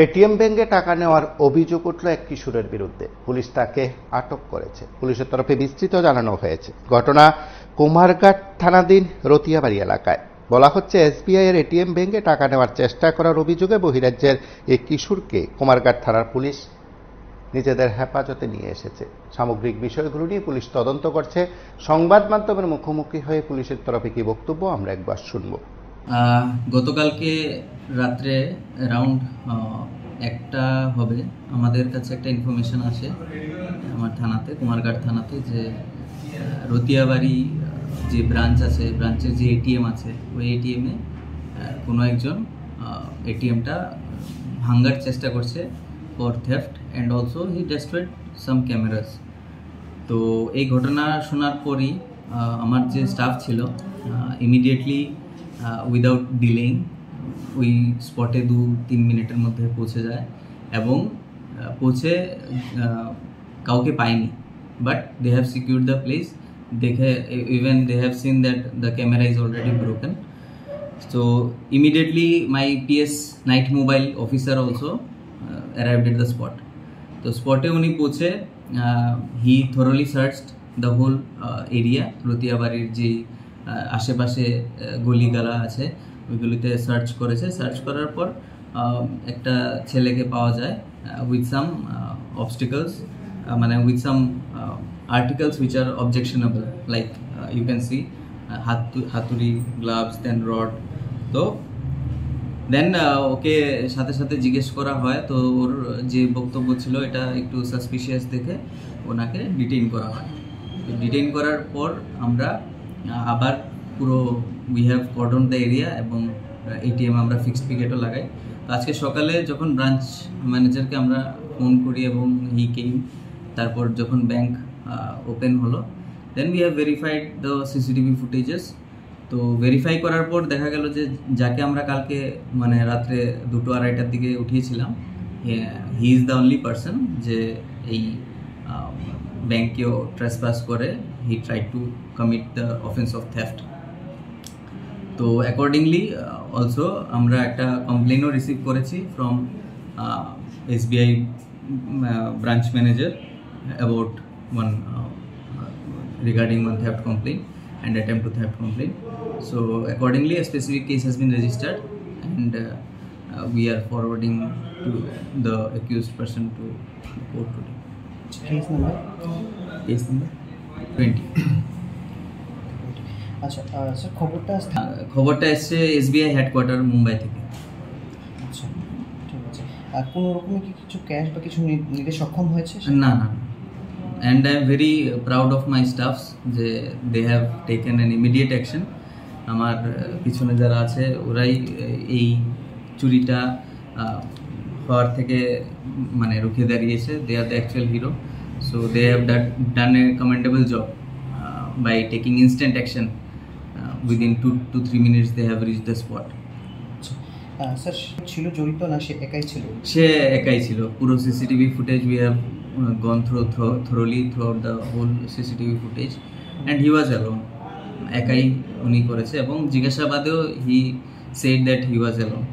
ATM ভেঙে টাকা নেওয়ার অভিযোগ উঠল এক কিশোরের বিরুদ্ধে। পুলিশ তাকে আটক করেছে। পুলিশের তরফে বিস্তৃত জানানো হয়েছে। ঘটনা কুমারঘাট থানাধীন রতিয়াবাড়ি এলাকায়। বলা হচ্ছে, এসবিআই এর এটিএম ভেঙে টাকা নেওয়ার চেষ্টা করার অভিযোগে বহিরাজ্যের এই কিশোরকে কুমারঘাট থানার পুলিশ নিজেদের হেফাজতে নিয়ে এসেছে। সামগ্রিক বিষয়গুলো নিয়ে পুলিশ তদন্ত করছে। সংবাদ মাধ্যমের মুখোমুখি হয়ে পুলিশের তরফে কি বক্তব্য আমরা একবার শুনব। গতকালকে রাত্রে অ্যারাউন্ড 1টা হবে আমাদের কাছে একটা ইনফরমেশন আসে আমার থানাতে, কুমারঘাট থানাতে, যে রতিয়াবাড়ি যে ব্রাঞ্চ আছে, ব্রাঞ্চের যে এটিএম আছে, ওই এটিএমে কোনো একজন এটিএমটা ভাঙার চেষ্টা করছে for theft, and also he destroyed some cameras. তো এই ঘটনা শোনার পরই আমার যে স্টাফ ছিল ইমিডিয়েটলি উইদাউট ডিলেইং ওই স্পটে 2-3 মিনিটের মধ্যে পৌঁছে যায় এবং পৌঁছে কাউকে পায়নি, but they have secured the place. দেখে even they have seen that the camera is already broken. So immediately my PS night mobile officer also arrived at the spot. So spot e uni poche he thoroughly searched the whole area. রতিয়াবাড়ির যে আশেপাশে গলিগালা আছে ওইগুলিতে search করেছে। Search করার পর একটা ছেলেকে পাওয়া যায় with some obstacles, মানে with some articles which are objectionable, like you can see হাতুড়ি, গ্লাভস, দেন রড। তো দেন ওকে সাথে সাথে জিজ্ঞেস করা হয়। তো ওর যে বক্তব্য ছিল এটা একটু সাসপিশিয়াস দেখে ওনাকে ডিটেইন করা হয়। ডিটেইন করার পর আমরা আবার পুরো we have cordon the area এবং এটিএম আমরা ফিক্সড পিকেটও লাগাই। তো আজকে সকালে যখন ব্রাঞ্চ ম্যানেজারকে আমরা ফোন করি এবং হি কেম, তারপর যখন ব্যাংক ওপেন হলো, then we have verified the CCTV footages. তো ভেরিফাই করার পর দেখা গেল যে যাকে আমরা কালকে মানে রাত্রে 2-2:30টার দিকে উঠিয়েছিলাম, he is the only person যে এই ব্যাংকেও ট্রেসপাস করে। He try to commit the offence of theft. তো অ্যাকর্ডিংলি অলসো আমরা একটা কমপ্লেনও রিসিভ করেছি from SBI branch manager about regarding one theft complaint and attempt to theft complaint. So accordingly a specific case has been registered and we are forwarding to the accused person to the court today. Case number 20. আচ্ছা sir, খবরটা এসছে SBI headquarter Mumbai থেকে। আচ্ছা, ঠিক আছে। আর কোনো রকমের কি কিছু ক্যাশ বা কিছু নিতে সক্ষম হয়েছে? না। And I am very proud of my staffs যে they have taken an immediate action. আমার পিছনে যারা আছে ওরাই এই চুরিটা হওয়ার থেকে মানে রুখে দাঁড়িয়েছে। They are the actual hero. So they have done a commendable job by taking instant action. Within 2-3 minutes they have reached the spot. Sir ছিল জড়িত না সে একাই ছিল? সে একাই ছিল। পুরো CCTV footage we have gone thoroughly throughout the whole CCTV footage and he was alone. একাই উনি করেছে এবং জিজ্ঞাসাবাদেও he said that he was alone.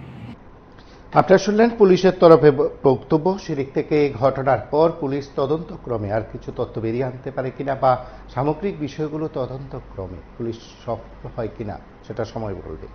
আপনারা শুনলেন পুলিশের তরফে বক্তব্য। সেদিক থেকে এই ঘটনার পর পুলিশ তদন্তক্রমে আর কিছু তথ্য বেরিয়ে আনতে পারে কিনা বা সামগ্রিক বিষয়গুলো তদন্তক্রমে পুলিশ সফল হয় কিনা সেটা সময় বলবে।